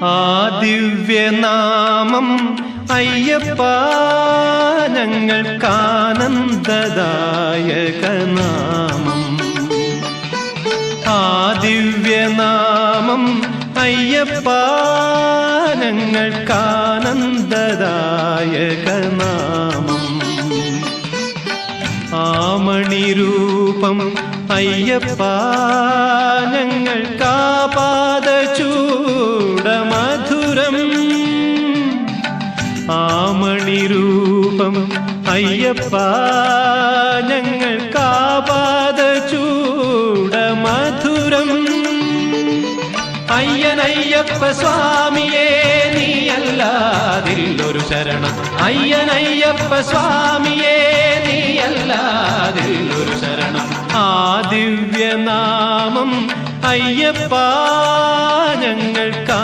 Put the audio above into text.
ആ ദിവ്യനാമം അയ്യപ്പ ഞങ്ങൾക്കാനന്ദദായകനാമം. ആ ദിവ്യനാമം അയ്യപ്പ ഞങ്ങൾക്കാനന്ദദായകനാമം. ആമണിരൂപം അയ്യപ്പ ഞങ്ങൾക്കാപാദചൂടമധുരം. ആമണിരൂപം അയ്യപ്പ ഞങ്ങൾക്കാപാദചൂടമധുരം. അയ്യനയ്യപ്പ സ്വാമിയേ നീയല്ലാതില്ലൊരു ശരണം. അയ്യനയ്യപ്പ സ്വാമിയേ നീയല്ലാതില്ലൊരു ശരണം. ആ ദിവ്യനാമം അയ്യപ്പ ഞങ്ങൾക്കാ